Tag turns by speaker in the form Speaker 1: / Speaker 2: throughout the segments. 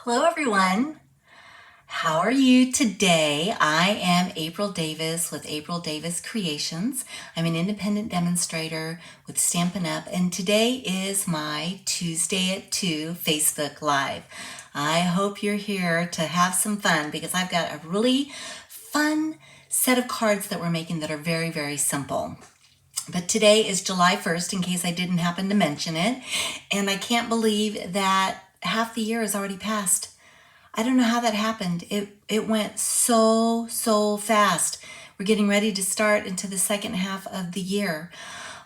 Speaker 1: Hello everyone. How are you today? I am April Davis with April Davis Creations. I'm an independent demonstrator with Stampin' Up! And today is my Tuesday at 2 Facebook Live. I hope you're here to have some fun because I've got a really fun set of cards that we're making that are very, very simple. But today is July 1st, in case I didn't happen to mention it. And I can't believe that half the year has already passed. I don't know how that happened. It went so fast. We're getting ready to start into the second half of the year.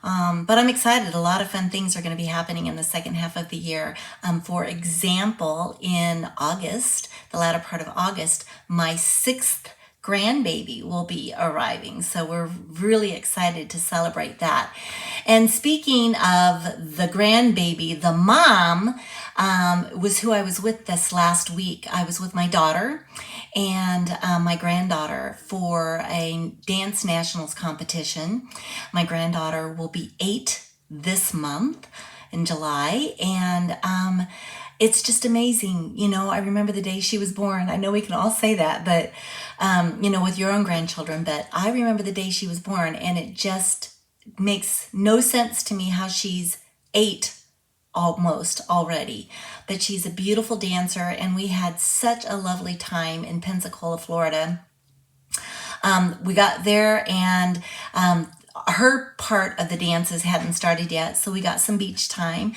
Speaker 1: But I'm excited. A lot of fun things are going to be happening in the second half of the year. For example, in August, the latter part of August, my 6th grandbaby will be arriving. So we're really excited to celebrate that. And speaking of the grandbaby, the mom was who I was with this last week. I was with my daughter and my granddaughter for a dance nationals competition. My granddaughter will be 8 this month in July, and it's just amazing. You know, I remember the day she was born. I know we can all say that, but you know, with your own grandchildren, but I remember the day she was born, and it just makes no sense to me how she's 8 almost already. But she's a beautiful dancer, and we had such a lovely time in Pensacola, Florida. We got there, and her part of the dances hadn't started yet, so we got some beach time.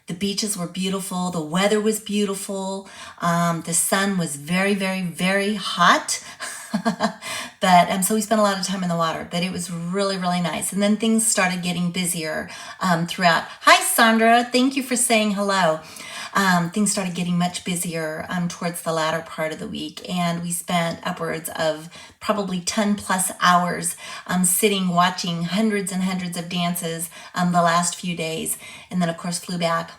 Speaker 1: The beaches were beautiful. The weather was beautiful. The sun was very, very, very hot. But so we spent a lot of time in the water, but it was really, really nice. And then things started getting busier throughout. Hi, Sandra. Thank you for saying hello. Things started getting much busier towards the latter part of the week, and we spent upwards of probably 10+ hours sitting watching hundreds and hundreds of dances the last few days, and then of course flew back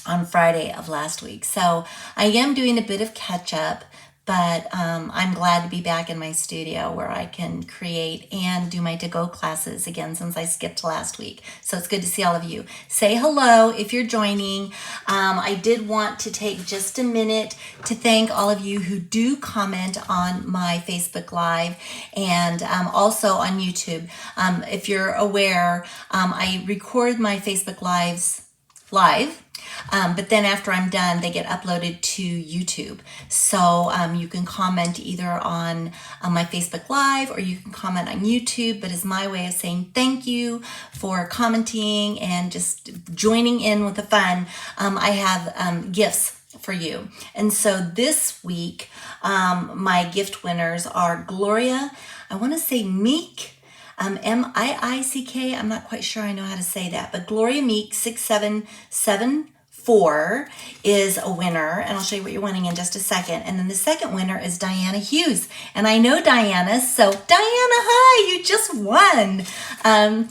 Speaker 1: on Friday of last week. So I am doing a bit of catch up, but I'm glad to be back in my studio where I can create and do my to-go classes again since I skipped last week. So it's good to see all of you. Say hello if you're joining. I did want to take just a minute to thank all of you who do comment on my Facebook Live and also on YouTube. If you're aware, I record my Facebook Lives live. But then after I'm done, they get uploaded to YouTube. So you can comment either on my Facebook Live or you can comment on YouTube, but it's my way of saying thank you for commenting and just joining in with the fun. I have gifts for you. And so this week, my gift winners are Gloria, I want to say Meek, M-I-I-C-K. I'm not quite sure I know how to say that, but Gloria Meek 6774 is a winner, and I'll show you what you're winning in just a second. And then the second winner is Diana Hughes, and I know Diana, so Diana, hi, you just won. I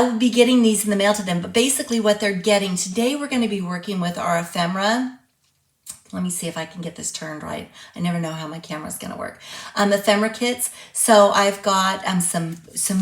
Speaker 1: will be getting these in the mail to them, but basically what they're getting today, we're going to be working with our ephemera. Let me see if I can get this turned right. I never know how my camera's going to work. Ephemera kits. So I've got some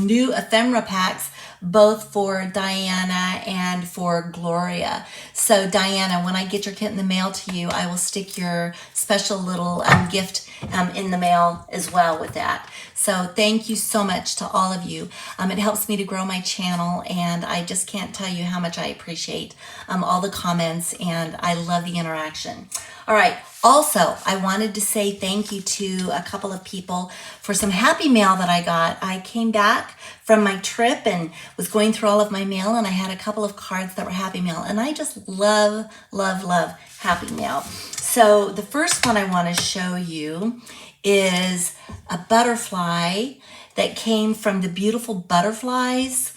Speaker 1: new ephemera packs, both for Diana and for Gloria. So Diana, when I get your kit in the mail to you, I will stick your special little gift in the mail as well with that. So thank you so much to all of you. It helps me to grow my channel, and I just can't tell you how much I appreciate all the comments, and I love the interaction. All right. Also, I wanted to say thank you to a couple of people for some happy mail that I got. I came back from my trip and was going through all of my mail, and I had a couple of cards that were happy mail, and I just love, love, love happy mail. So the first one I want to show you is a butterfly that came from the Beautiful Butterflies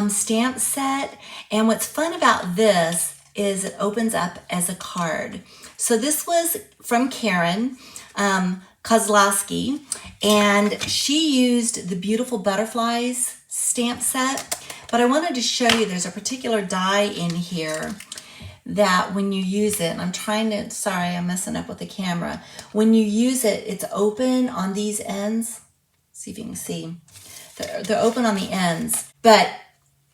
Speaker 1: stamp set. And what's fun about this is it opens up as a card. So this was from Karen Kozlowski, and she used the Beautiful Butterflies stamp set. But I wanted to show you there's a particular die in here that when you use it, and I'm trying to, sorry, I'm messing up with the camera. When you use it, it's open on these ends. See if you can see. They're open on the ends, but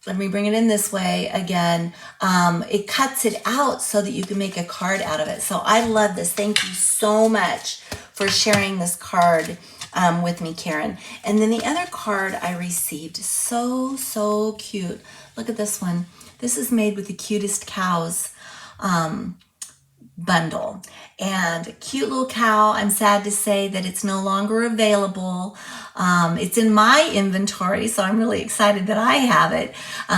Speaker 1: let me bring it in this way again. It cuts it out so that you can make a card out of it. So I love this. Thank you so much for sharing this card with me, Karen. And then the other card I received, so cute. Look at this one. This is made with the cutest cows bundle, and a cute little cow. I'm sad to say that it's no longer available. It's in my inventory, so I'm really excited that I have it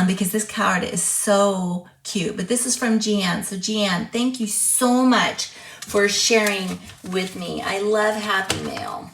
Speaker 1: because this card is so cute. But this is from Jeanne. So Jeanne, thank you so much for sharing with me. I love Happy Mail.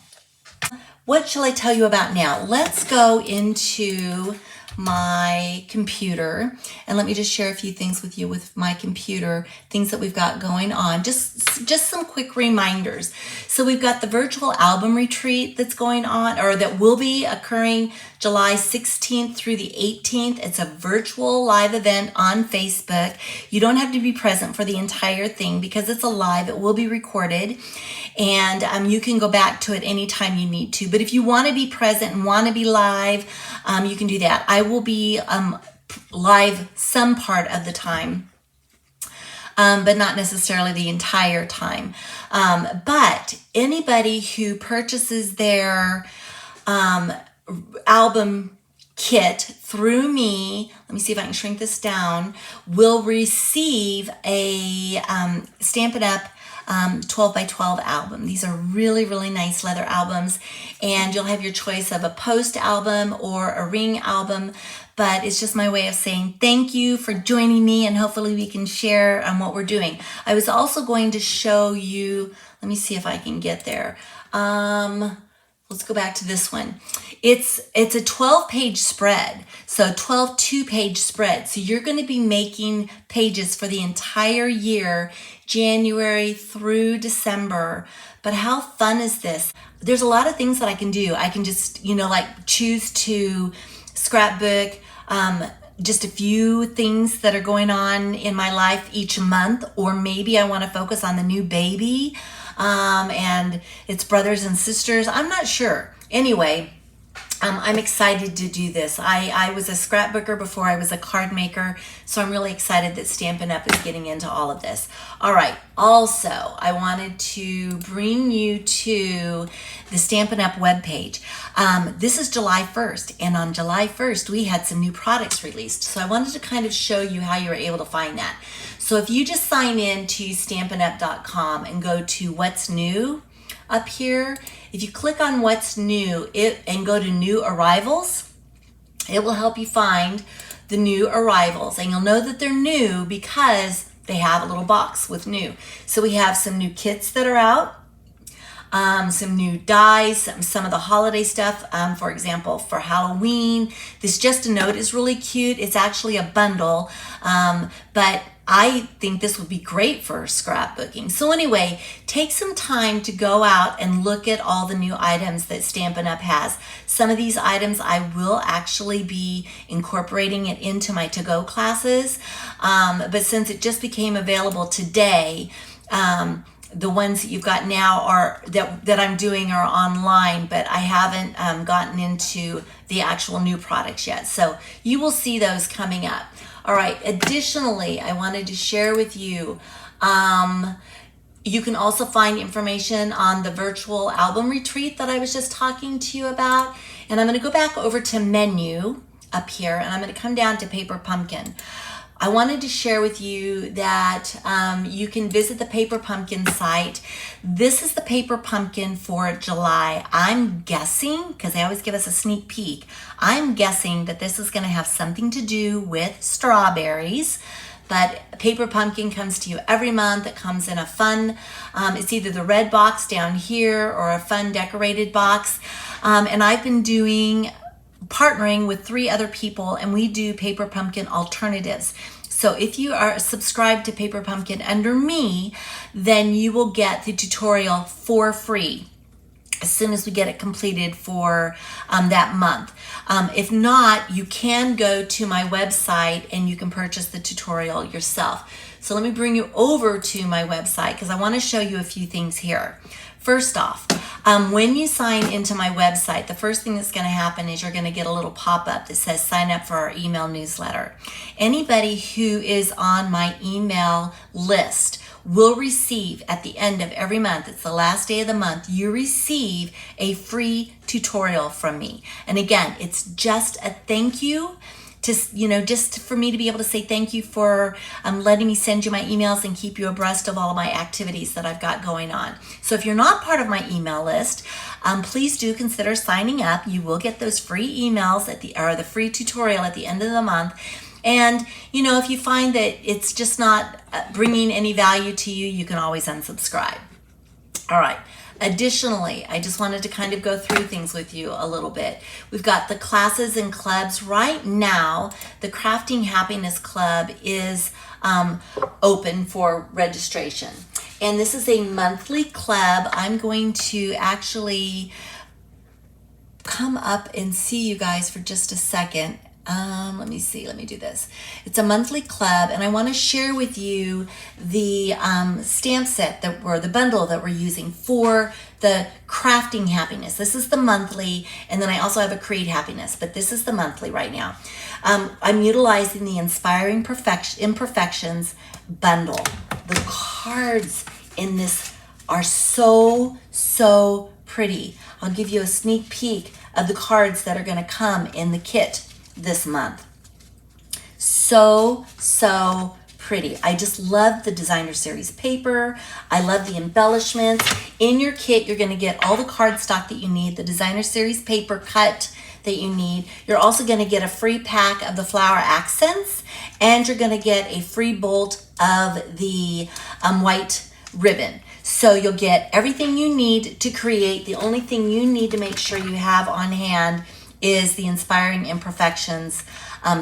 Speaker 1: What shall I tell you about now? Let's go into my computer and let me just share a few things with you with my computer, things that we've got going on, just some quick reminders. So we've got the virtual album retreat that's going on, or that will be occurring July 16th through the 18th. It's a virtual live event on Facebook. You don't have to be present for the entire thing because it's a live. It will be recorded, and you can go back to it anytime you need to. But if you want to be present and want to be live, you can do that. I will be live some part of the time, but not necessarily the entire time. But anybody who purchases their album kit through me, let me see if I can shrink this down, will receive a Stampin' Up! 12 by 12 album. These are really, really nice leather albums, and you'll have your choice of a post album or a ring album, but it's just my way of saying thank you for joining me, and hopefully we can share what we're doing. I was also going to show you, let me see if I can get there. Let's go back to this one. It's a 12-page spread, so 12 two-page spread. So you're going to be making pages for the entire year, January through December. But how fun is this? There's a lot of things that I can do. I can just, like choose to scrapbook just a few things that are going on in my life each month, or maybe I want to focus on the new baby and its brothers and sisters. I'm not sure. Anyway, I'm excited to do this. I was a scrapbooker before I was a card maker, so I'm really excited that Stampin' Up! Is getting into all of this. All right, also, I wanted to bring you to the Stampin' Up! Webpage. This is July 1st, and on July 1st, we had some new products released, so I wanted to kind of show you how you were able to find that. So if you just sign in to stampinup.com and go to What's New up here, if you click on What's New and go to New Arrivals, it will help you find the new arrivals. And you'll know that they're new because they have a little box with new. So we have some new kits that are out, some new dies, some of the holiday stuff. For example, for Halloween, this Just a Note is really cute. It's actually a bundle, but I think this would be great for scrapbooking. So anyway, take some time to go out and look at all the new items that Stampin' Up! Has. Some of these items I will actually be incorporating it into my to-go classes, but since it just became available today, the ones that you've got now are that I'm doing are online, but I haven't gotten into the actual new products yet. So you will see those coming up. All right, additionally, I wanted to share with you, you can also find information on the virtual album retreat that I was just talking to you about. And I'm going to go back over to menu up here, and I'm going to come down to Paper Pumpkin. I wanted to share with you that you can visit the Paper Pumpkin site. This is the Paper Pumpkin for July. I'm guessing, because they always give us a sneak peek, I'm guessing that this is going to have something to do with strawberries. But Paper Pumpkin comes to you every month. It comes in a fun, it's either the red box down here or a fun decorated box. And I've been partnering with 3 other people, and we do Paper Pumpkin alternatives. So if you are subscribed to Paper Pumpkin under me, then you will get the tutorial for free as soon as we get it completed for that month. If not, you can go to my website and you can purchase the tutorial yourself. So let me bring you over to my website because I want to show you a few things here. First off, When you sign into my website, the first thing that's going to happen is you're going to get a little pop-up that says sign up for our email newsletter. Anybody who is on my email list will receive at the end of every month, it's the last day of the month, you receive a free tutorial from me. And again, it's just a thank you to, just for me to be able to say thank you for letting me send you my emails and keep you abreast of all of my activities that I've got going on. So if you're not part of my email list, please do consider signing up. You will get those free emails or the free tutorial at the end of the month. And, if you find that it's just not bringing any value to you, you can always unsubscribe. All right. Additionally, I just wanted to kind of go through things with you a little bit. We've got the classes and clubs. Right now, the Crafting Happiness Club is open for registration. And this is a monthly club. I'm going to actually come up and see you guys for just a second. Let me do this. It's a monthly club, and I want to share with you the stamp set the bundle that we're using for the Crafting Happiness. This is the monthly, and then I also have a Create Happiness, but this is the monthly right now. I'm utilizing the Inspiring Imperfections bundle. The cards in this are so pretty. I'll give you a sneak peek of the cards that are going to come in the kit this month. So pretty. I just love the designer series paper. I love the embellishments. In your kit, you're going to get all the cardstock that you need, the designer series paper cut that you need. You're also going to get a free pack of the flower accents, and you're going to get a free bolt of the white ribbon. So you'll get everything you need to create. The only thing you need to make sure you have on hand is the Inspiring Imperfections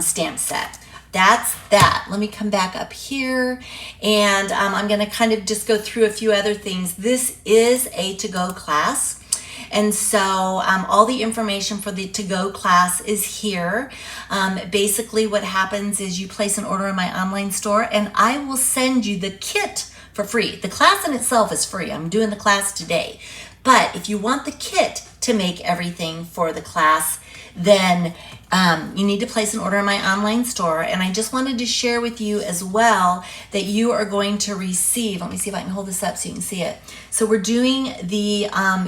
Speaker 1: stamp set. That's that. Let me come back up here, and I'm going to kind of just go through a few other things. This is a to-go class, and so all the information for the to-go class is here. Basically what happens is you place an order in my online store, and I will send you the kit for free. The class in itself is free. I'm doing the class today. But if you want the kit to make everything for the class, then you need to place an order in my online store. And I just wanted to share with you as well that you are going to receive, let me see if I can hold this up so you can see it. So we're doing the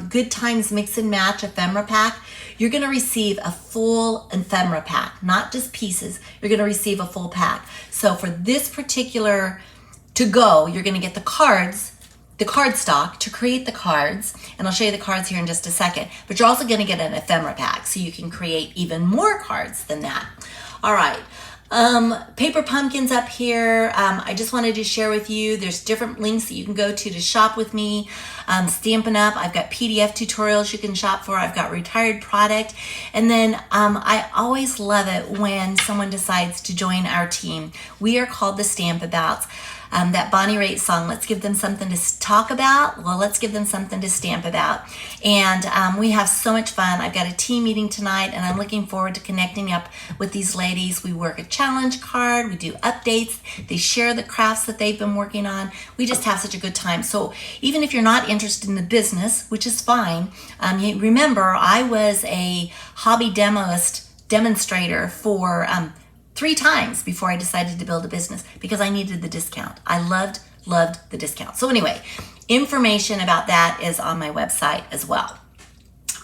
Speaker 1: Good Times Mix and Match ephemera pack. You're going to receive a full ephemera pack, not just pieces. You're going to receive a full pack. So for this particular to go, you're going to get the cards, the cardstock to create the cards, and I'll show you the cards here in just a second, but you're also going to get an ephemera pack so you can create even more cards than that. All right, paper pumpkins up here. I just wanted to share with you, there's different links that you can go to shop with me. Stampin' Up, I've got PDF tutorials you can shop for. I've got retired product, and then I always love it when someone decides to join our team. We are called the Stamp Abouts. That Bonnie Raitt song, let's give them something to talk about. Well, let's give them something to stamp about. And we have so much fun. I've got a team meeting tonight, and I'm looking forward to connecting up with these ladies. We work a challenge card. We do updates. They share the crafts that they've been working on. We just have such a good time. So even if you're not interested in the business, which is fine, remember I was a hobby demonstrator for 3 times before I decided to build a business because I needed the discount. I loved the discount. So anyway, information about that is on my website as well.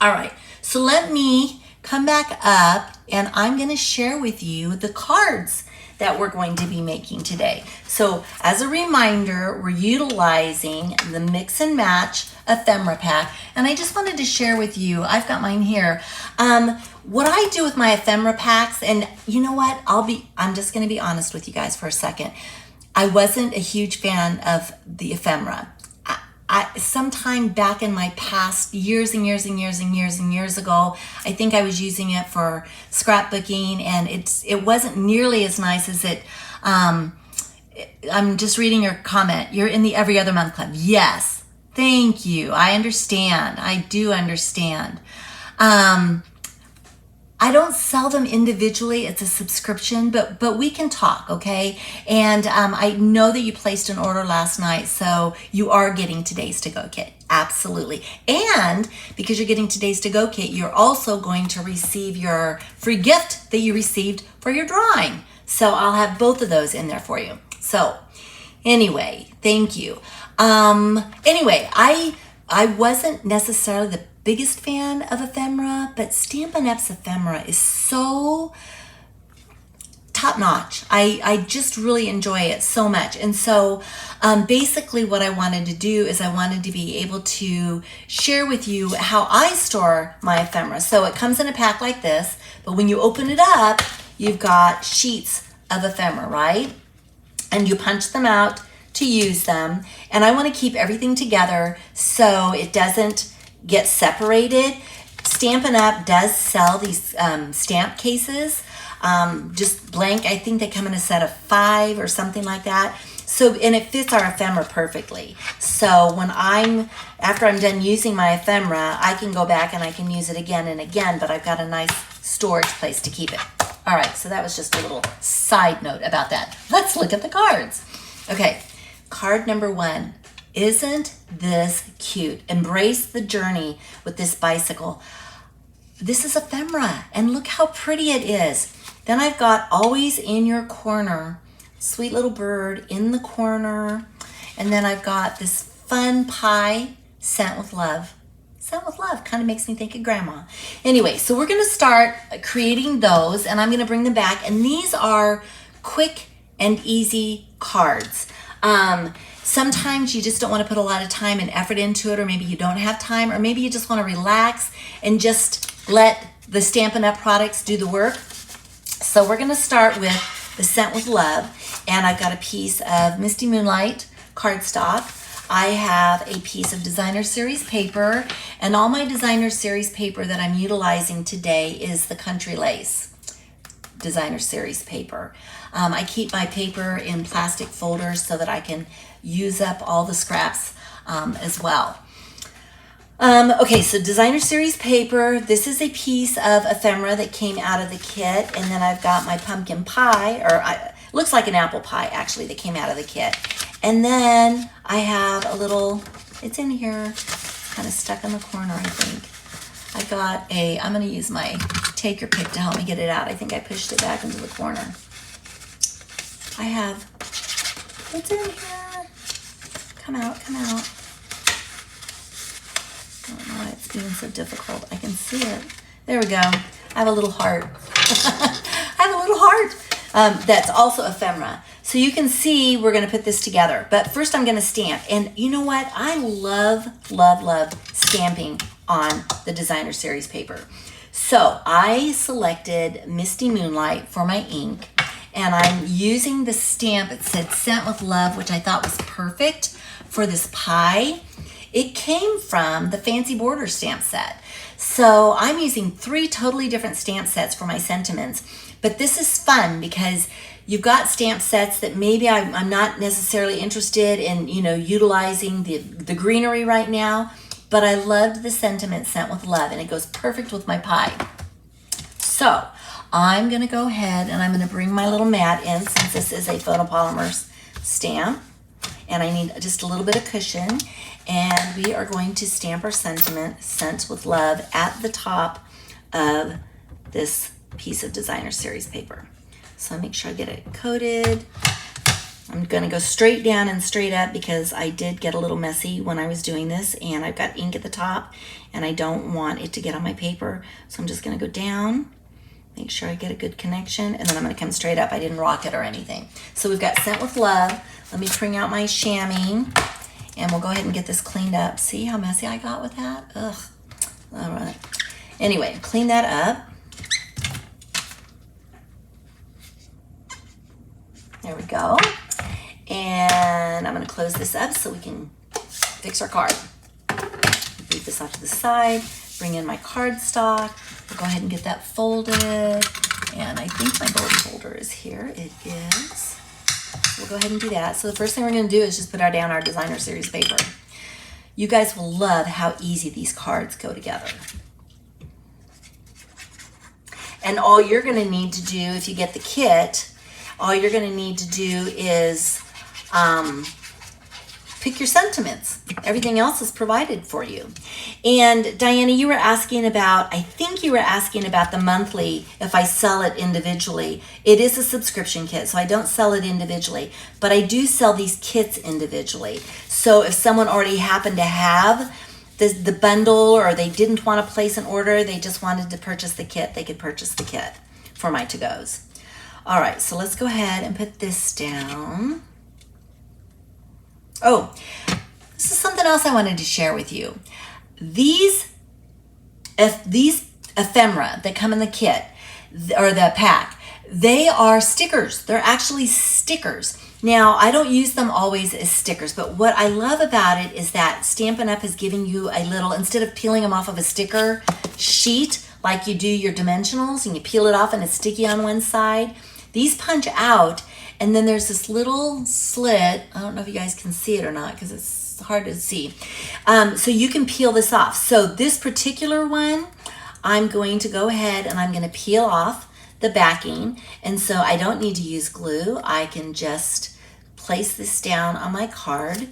Speaker 1: All right, so let me come back up, and I'm going to share with you the cards that we're going to be making today. So as a reminder, we're utilizing the Mix and Match ephemera pack, and I just wanted to share with you, I've got mine here, what I do with my ephemera packs. And you know what, I'm just going to be honest with you guys for a second. I wasn't a huge fan of the ephemera. Sometime back in my past, years and years ago, I think I was using it for scrapbooking, and it wasn't nearly as nice as it. I'm just reading your comment. You're in the Every Other Month Club. Yes, thank you. I understand. I do understand. I don't sell them individually. It's a subscription, but we can talk, okay? And I know that you placed an order last night, so you are getting today's to-go kit. Absolutely. And because you're getting today's to-go kit, you're also going to receive your free gift that you received for your drawing. So I'll have both of those in there for you. So anyway, thank you. Anyway, I wasn't necessarily the biggest fan of ephemera, but Stampin' Up's ephemera is so top notch. I just really enjoy it so much. And so basically what I wanted to do is I wanted to be able to share with you how I store my ephemera. So it comes in a pack like this, but when you open it up, you've got sheets of ephemera, right? And you punch them out to use them. And I want to keep everything together so it doesn't get separated. Stampin' Up does sell these stamp cases, just blank. I think they come in a set of 5 or something like that. So, and it fits our ephemera perfectly. So when after I'm done using my ephemera, I can go back and I can use it again and again, but I've got a nice storage place to keep it. All right, so that was just a little side note about that. Let's look at the cards. Okay, card number 1. Isn't this cute? Embrace the journey with this bicycle. This is ephemera, and look how pretty it is. Then I've got always in your corner, sweet little bird in the corner. And then I've got this fun pie, sent with love. Sent with love kind of makes me think of grandma. Anyway, so we're going to start creating those, and I'm going to bring them back. And these are quick and easy cards. Sometimes you just don't want to put a lot of time and effort into it, or maybe you don't have time, or maybe you just want to relax and just let the Stampin' Up! Products do the work. So we're going to start with the Sent with Love, and I've got a piece of Misty Moonlight cardstock. I have a piece of Designer Series paper, and all my Designer Series paper that I'm utilizing today is the Country Lace Designer Series paper. I keep my paper in plastic folders so that I can use up all the scraps as well. Okay, so Designer Series paper. This is a piece of ephemera that came out of the kit, and then I've got my pumpkin pie, looks like an apple pie actually, that came out of the kit. And then I have a little, it's in here, it's kind of stuck in the corner, I think. I got I'm going to use my take or pick to help me get it out. I think I pushed it back into the corner. I have, it's in here. Come out, come out. I don't know why it's being so difficult. I can see it. There we go. I have a little heart. I have a little heart that's also ephemera. So you can see we're going to put this together. But first I'm going to stamp. And you know what? I love, love, love stamping on the Designer Series paper. So I selected Misty Moonlight for my ink. And I'm using the stamp. It said Sent with Love, which I thought was perfect for this pie. It came from the Fancy Border stamp set. So I'm using 3 totally different stamp sets for my sentiments. But this is fun because you've got stamp sets that maybe I'm not necessarily interested in, utilizing the greenery right now. But I loved the sentiment Sent with Love, and it goes perfect with my pie. So I'm going to go ahead and I'm going to bring my little mat in, since this is a photopolymer stamp. And I need just a little bit of cushion. And we are going to stamp our sentiment, Sent with Love, at the top of this piece of Designer Series paper. So I make sure I get it coated. I'm going to go straight down and straight up because I did get a little messy when I was doing this, and I've got ink at the top and I don't want it to get on my paper. So I'm just going to go down, make sure I get a good connection, and then I'm going to come straight up. I didn't rock it or anything. So we've got Sent with Love. Let me bring out my chamois and we'll go ahead and get this cleaned up. See how messy I got with that? Ugh. All right. Anyway, clean that up. There we go. And I'm going to close this up so we can fix our card. Move this off to the side, bring in my cardstock. We'll go ahead and get that folded. And I think my gold folder is here. It is. We'll go ahead and do that. So the first thing we're going to do is just put down our Designer Series paper. You guys will love how easy these cards go together. And all you're going to need to do, if you get the kit, all you're going to need to do is pick your sentiments. Everything else is provided for you. And Diana, you were asking about, I think you were asking about the monthly, if I sell it individually. It is a subscription kit, so I don't sell it individually, but I do sell these kits individually. So if someone already happened to have the bundle, or they didn't want to place an order, they just wanted to purchase the kit, they could purchase the kit for my to-goes. All right, so let's go ahead and put this down. Oh, this is something else I wanted to share with you. These ephemera that come in the kit, or the pack, they are stickers. They're actually stickers. Now, I don't use them always as stickers, but what I love about it is that Stampin' Up! Is giving you a little, instead of peeling them off of a sticker sheet like you do your dimensionals, and you peel it off and it's sticky on one side, these punch out, and then there's this little slit. I don't know if you guys can see it or not because it's hard to see. So you can peel this off. So this particular one, I'm going to go ahead and I'm going to peel off the backing. And so I don't need to use glue. I can just place this down on my card.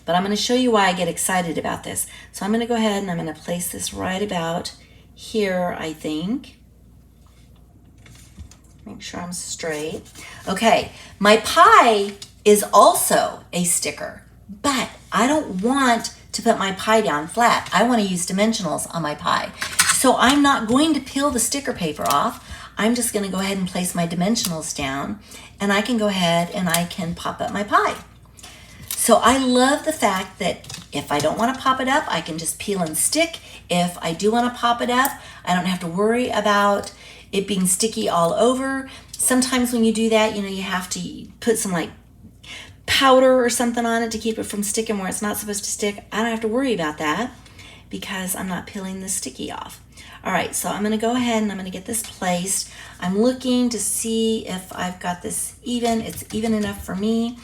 Speaker 1: But I'm going to show you why I get excited about this. So I'm going to go ahead and I'm going to place this right about here, I think. Make sure I'm straight. Okay, my pie is also a sticker, but I don't want to put my pie down flat. I want to use dimensionals on my pie. So I'm not going to peel the sticker paper off. I'm just going to go ahead and place my dimensionals down, and I can go ahead and I can pop up my pie. So I love the fact that if I don't want to pop it up, I can just peel and stick. If I do want to pop it up, I don't have to worry about it being sticky all over. Sometimes when you do that, you have to put some like powder or something on it to keep it from sticking where it's not supposed to stick. I don't have to worry about that because I'm not peeling the sticky off. All right, so I'm gonna go ahead and I'm gonna get this placed. I'm looking to see if I've got this even. It's even enough for me.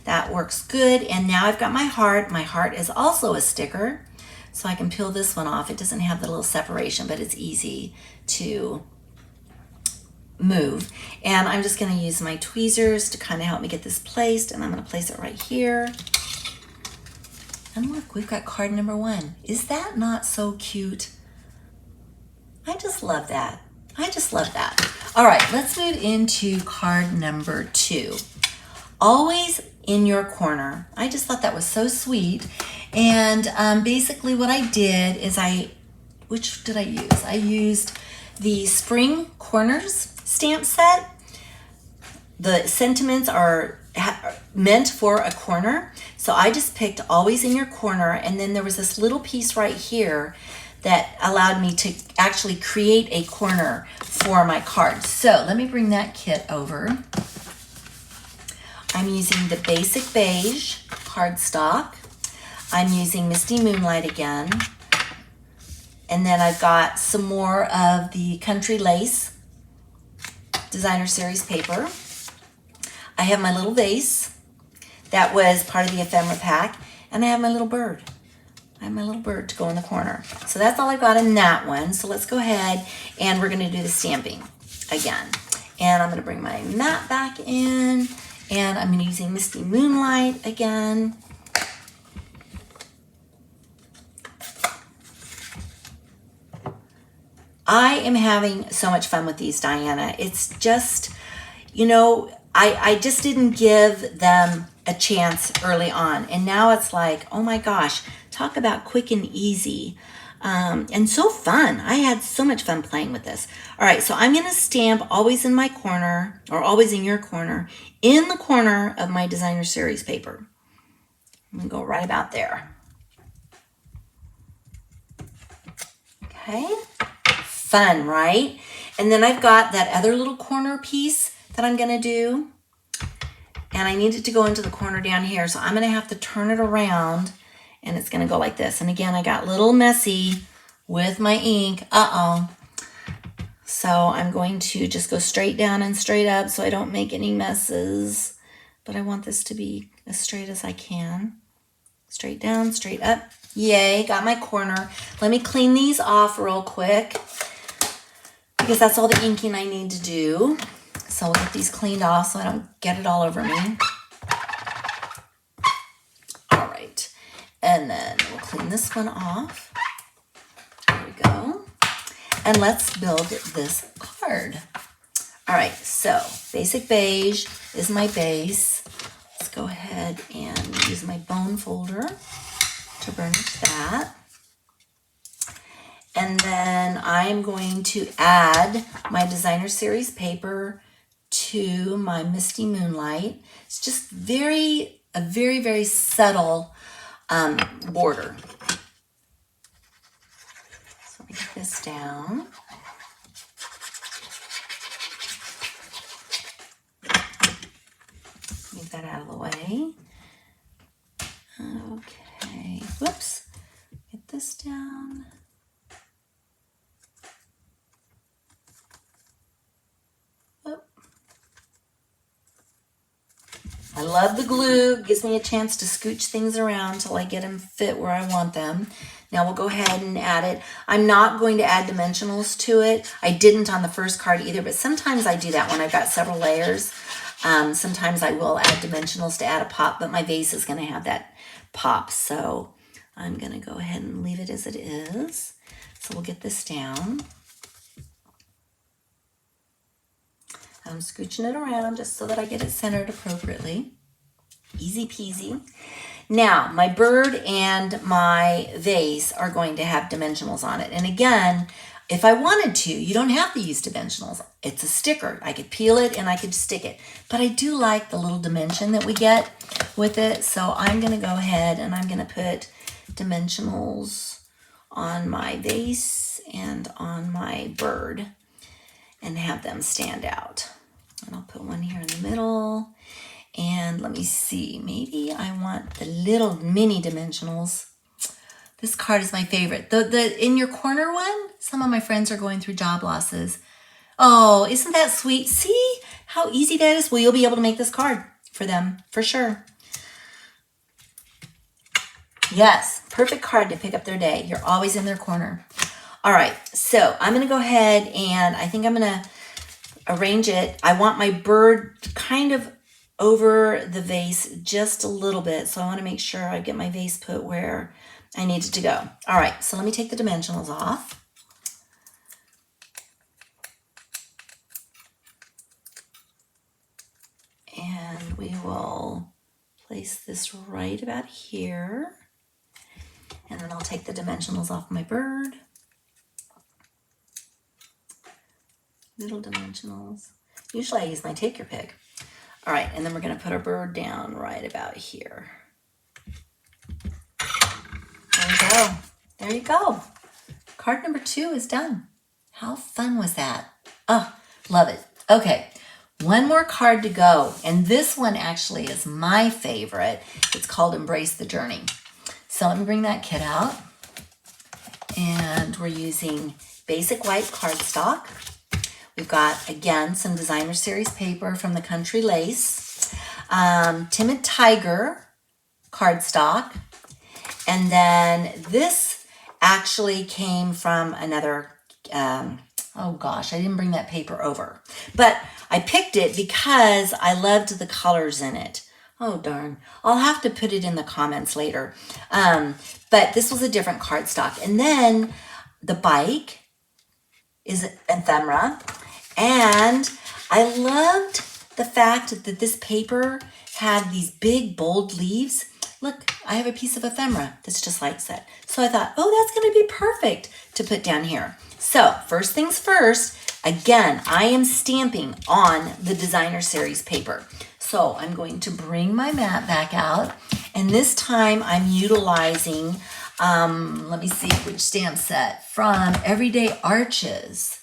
Speaker 1: That works good. And now I've got my heart. My heart is also a sticker, so I can peel this one off. It doesn't have the little separation, but it's easy to move. And I'm just going to use my tweezers to kind of help me get this placed, and I'm going to place it right here. And look, we've got card number 1. Is that not so cute? I just love that. I just love that. All right, let's move into card number 2. Always in your corner. I just thought that was so sweet. And basically what I did is which did I use? I used the Spring Corners stamp set. The sentiments are meant for a corner. So I just picked always in your corner, and then there was this little piece right here that allowed me to actually create a corner for my card. So let me bring that kit over. I'm using the basic beige cardstock. I'm using Misty Moonlight again. And then I've got some more of the Country Lace Designer Series paper. I have my little vase that was part of the ephemera pack, and I have my little bird. I have my little bird to go in the corner. So that's all I've got in that one. So let's go ahead and we're going to do the stamping again. And I'm going to bring my mat back in, and I'm using Misty Moonlight again. I am having so much fun with these, Diana. It's just, I just didn't give them a chance early on. And now it's like, oh my gosh, talk about quick and easy. And so fun. I had so much fun playing with this. All right, so I'm going to stamp always in my corner, or always in your corner, in the corner of my Designer Series paper. I'm going to go right about there. Okay. Fun, right? And then I've got that other little corner piece that I'm going to do. And I need it to go into the corner down here. So I'm going to have to turn it around, and it's going to go like this. And again, I got a little messy with my ink. So I'm going to just go straight down and straight up so I don't make any messes. But I want this to be as straight as I can. Straight down, straight up. Yay, got my corner. Let me clean these off real quick. because that's all the inking I need to do. So we'll get these cleaned off so I don't get it all over me. All right, and then we'll clean this one off. There we go. And let's build this card. All right, so basic beige is my base. Let's go ahead and use my bone folder to burnish that. And then I'm going to add my designer series paper to my Misty Moonlight. It's just a very, very subtle border. So let me get this down. Move that out of the way. Okay, whoops. Get this down. I love the glue. It gives me a chance to scooch things around till I get them fit where I want them. Now we'll go ahead and add it. I'm not going to add dimensionals to it. I didn't on the first card either, but sometimes I do that when I've got several layers. Sometimes I will add dimensionals to add a pop, but my vase is going to have that pop. So I'm going to go ahead and leave it as it is. So we'll get this down. I'm scooching it around just so that I get it centered appropriately. Easy peasy. Now, my bird and my vase are going to have dimensionals on it. And again, if I wanted to, you don't have to use dimensionals. It's a sticker. I could peel it and I could stick it. But I do like the little dimension that we get with it. So I'm going to go ahead and I'm going to put dimensionals on my vase and on my bird and have them stand out. And I'll put one here in the middle. And let me see, maybe I want the little mini dimensionals. This card is my favorite. The in your corner one, some of my friends are going through job losses. Oh, isn't that sweet? See how easy that is? Well, you'll be able to make this card for them, for sure. Yes, perfect card to pick up their day. You're always in their corner. All right, so I'm gonna go ahead and I think I'm gonna arrange it. I want my bird kind of over the vase just a little bit. So I wanna make sure I get my vase put where I need it to go. All right, so let me take the dimensionals off. And we will place this right about here. And then I'll take the dimensionals off my bird. Little dimensionals. Usually I use my take your pick. All right, and then we're gonna put our bird down right about here. There we go. There you go. Card number 2 is done. How fun was that? Oh, love it. Okay, one more card to go. And this one actually is my favorite. It's called Embrace the Journey. So let me bring that kit out. And we're using basic white cardstock. We've got, again, some designer series paper from the Country Lace, Timid Tiger cardstock, and then this actually came from another, oh gosh, I didn't bring that paper over, but I picked it because I loved the colors in it. Oh darn, I'll have to put it in the comments later, but this was a different cardstock. And then the bike is Ephemera. And I loved the fact that this paper had these big, bold leaves. Look, I have a piece of ephemera that's just like that. So I thought, oh, that's going to be perfect to put down here. So first things first, again, I am stamping on the designer series paper. So I'm going to bring my mat back out. And this time I'm utilizing, let me see which stamp set, from Everyday Arches.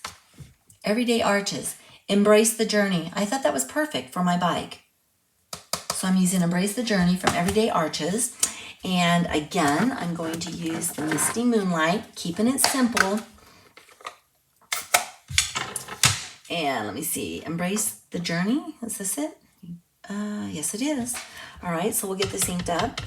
Speaker 1: Everyday Arches, Embrace the Journey. I thought that was perfect for my bike. So I'm using Embrace the Journey from Everyday Arches. And again, I'm going to use the Misty Moonlight, keeping it simple. And let me see, Embrace the Journey, is this it? Yes, it is. All right, so we'll get this inked up.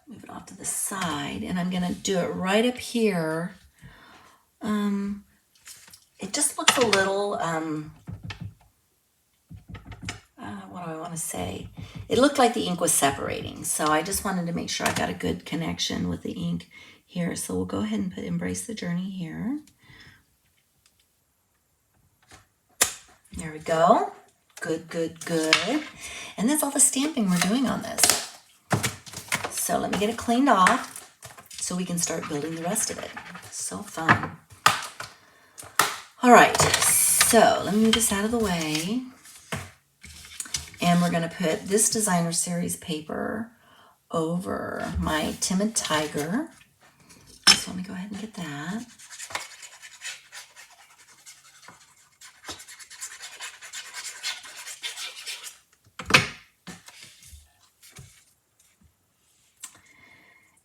Speaker 1: Move it off to the side. side, and I'm gonna do it right up here. It just looks a little, what do I want to say? It looked like the ink was separating, so I just wanted to make sure I got a good connection with the ink here. So we'll go ahead and put Embrace the Journey here. There we go. Good, good, good. And that's all the stamping we're doing on this. So let me get it cleaned off so we can start building the rest of it. So fun. All right, so let me move this out of the way. And we're gonna put this Designer Series paper over my Timid Tiger. So let me go ahead and get that.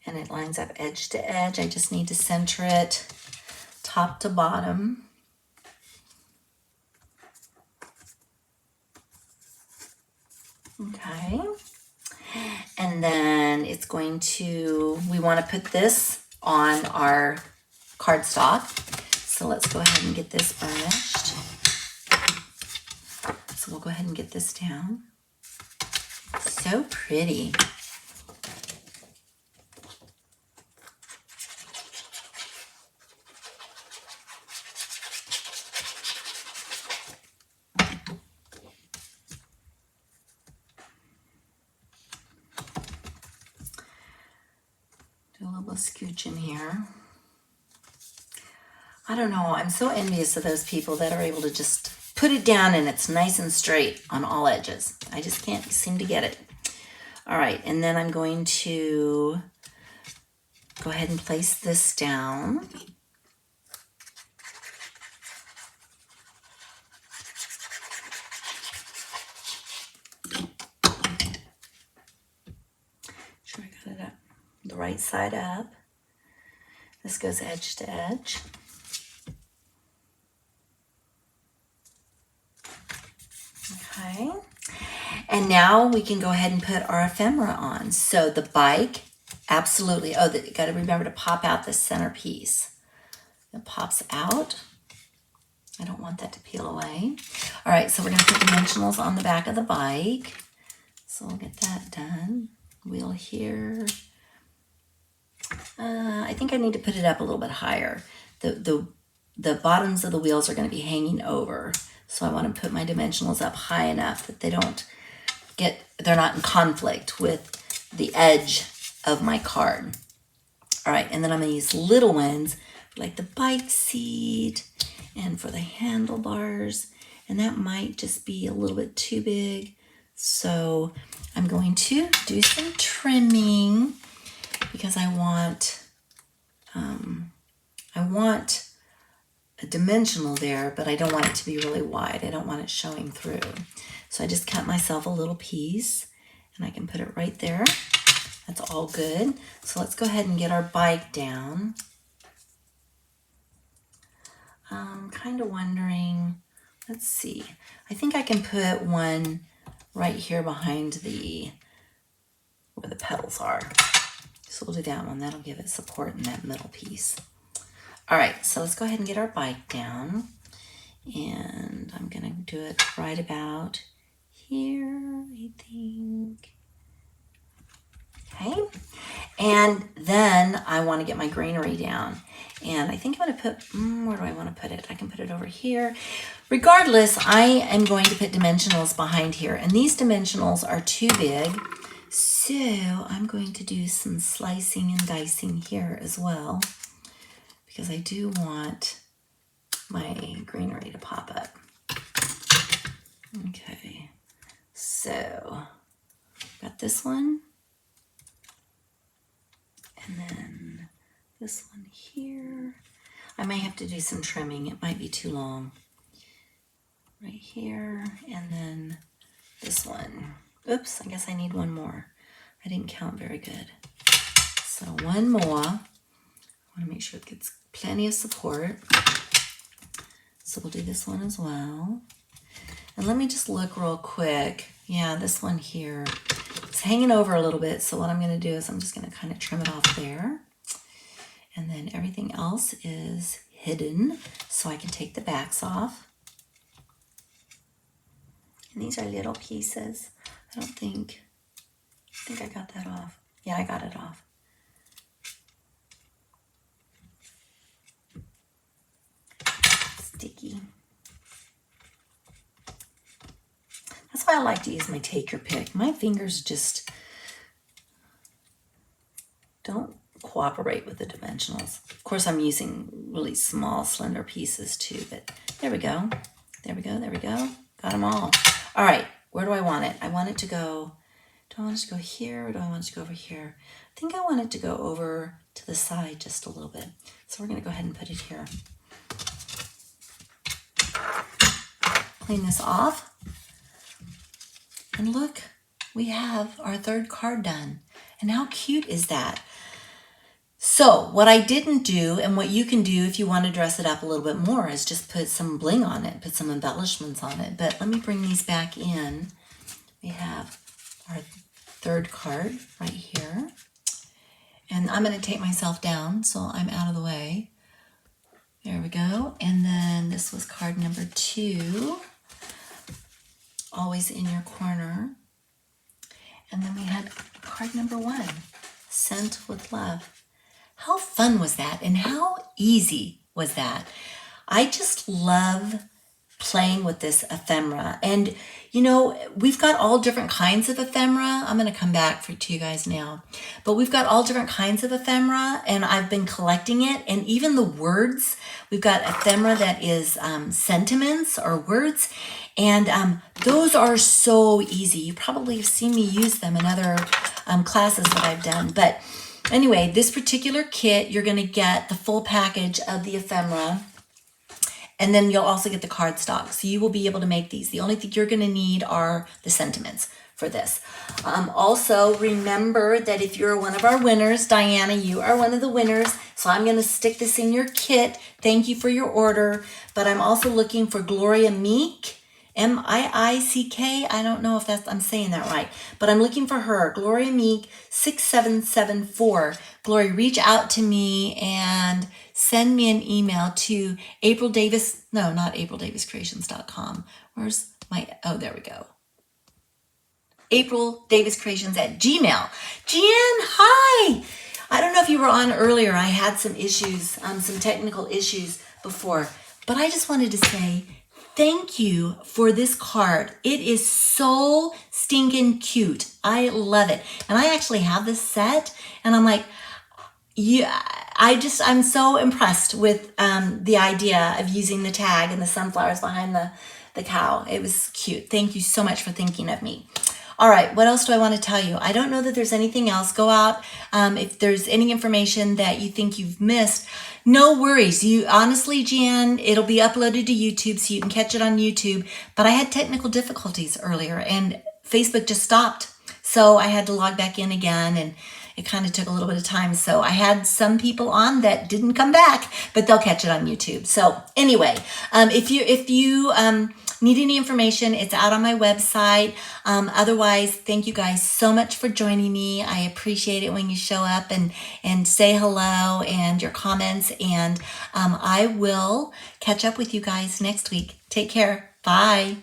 Speaker 1: And it lines up edge to edge. I just need to center it top to bottom. Okay. And then it's going to, we want to put this on our cardstock. So let's go ahead and get this burnished. So we'll go ahead and get this down. So pretty. Do a little scooch in here. I don't know, I'm so envious of those people that are able to just put it down and it's nice and straight on all edges. I just can't seem to get it. All right, and then I'm going to go ahead and place this down. Sure I got it up, the right side up. This goes edge to edge. Okay, and now we can go ahead and put our ephemera on. So the bike, absolutely. Oh, you got to remember to pop out the center piece. It pops out. I don't want that to peel away. All right, so we're going to put dimensionals on the back of the bike. So we'll get that done. Wheel here. I think I need to put it up a little bit higher. The bottoms of the wheels are going to be hanging over. So I want to put my dimensionals up high enough that they're not in conflict with the edge of my card. All right, and then I'm going to use little ones like the bike seat and for the handlebars. And that might just be a little bit too big. So I'm going to do some trimming because I want a dimensional there, but I don't want it to be really wide. I don't want it showing through. So I just cut myself a little piece and I can put it right there. That's all good. So let's go ahead and get our bike down. I'm kind of wondering, let's see. I think I can put one right here behind where the pedals are. So we'll do that one. That'll give it support in that middle piece. All right, so let's go ahead and get our bike down. And I'm gonna do it right about here, I think. Okay, and then I wanna get my greenery down. And I think I'm gonna put, where do I wanna put it? I can put it over here. Regardless, I am going to put dimensionals behind here. And these dimensionals are too big. So I'm going to do some slicing and dicing here as well, because I do want my greenery to pop up. Okay, so got this one, and then this one here. I may have to do some trimming. It might be too long. Right here, and then this one. Oops, I guess I need one more. I didn't count very good. So one more. I want to make sure it gets plenty of support. So we'll do this one as well. And let me just look real quick. Yeah, this one here It's hanging over a little bit. So what I'm going to do is I'm just going to kind of trim it off there. And then everything else is hidden so I can take the backs off. And these are little pieces. I think I got that off. Yeah, I got it off. Sticky. That's why I like to use my take your pick. My fingers just don't cooperate with the dimensionals. Of course, I'm using really small, slender pieces too, but there we go. There we go, there we go. Got them all. All right, where do I want it? I want it to go, do I want it to go here or do I want it to go over here? I think I want it to go over to the side just a little bit. So we're gonna go ahead and put it here. Clean this off. And look, we have our third card done. And how cute is that? So what I didn't do, and what you can do if you want to dress it up a little bit more, is just put some bling on it, put some embellishments on it. But let me bring these back in. We have our third card right here. And I'm going to take myself down so I'm out of the way. There we go. And then this was card number 2. Always in your corner. And then we had card number 1, Sent with Love. How fun was that? And how easy was that? I just love playing with this ephemera. And you know, we've got all different kinds of ephemera. I'm going to come back to you guys now. But we've got all different kinds of ephemera, and I've been collecting it. And even the words, we've got ephemera that is sentiments or words. And those are so easy. You probably have seen me use them in other classes that I've done. But anyway, this particular kit, you're going to get the full package of the ephemera. And then you'll also get the cardstock. So you will be able to make these. The only thing you're going to need are the sentiments for this. Also, remember that if you're one of our winners, Diana, you are one of the winners. So I'm going to stick this in your kit. Thank you for your order. But I'm also looking for Gloria Meek. M-I-I-C-K. I don't know if I'm saying that right, but I'm looking for her. Gloria Meek 6774. Gloria, reach out to me and send me an email to April Davis. No, not AprilDavisCreations.com. Where's my, oh, there we go. AprilDavisCreations@gmail. Jan, hi. I don't know if you were on earlier. I had some issues, some technical issues before, but I just wanted to say thank you for this card. It is so stinking cute. I love it. And I actually have this set, and I'm like, yeah, I'm so impressed with the idea of using the tag and the sunflowers behind the cow. It was cute. Thank you so much for thinking of me. All right, what else do I want to tell you? I don't know that there's anything else. Go out. If there's any information that you think you've missed, no worries. You honestly, Jan, it'll be uploaded to YouTube so you can catch it on YouTube. But I had technical difficulties earlier and Facebook just stopped. So I had to log back in again, and it kind of took a little bit of time. So I had some people on that didn't come back, but they'll catch it on YouTube. So anyway, if you need any information, it's out on my website. Otherwise, thank you guys so much for joining me. I appreciate it when you show up and say hello and your comments. And I will catch up with you guys next week. Take care. Bye.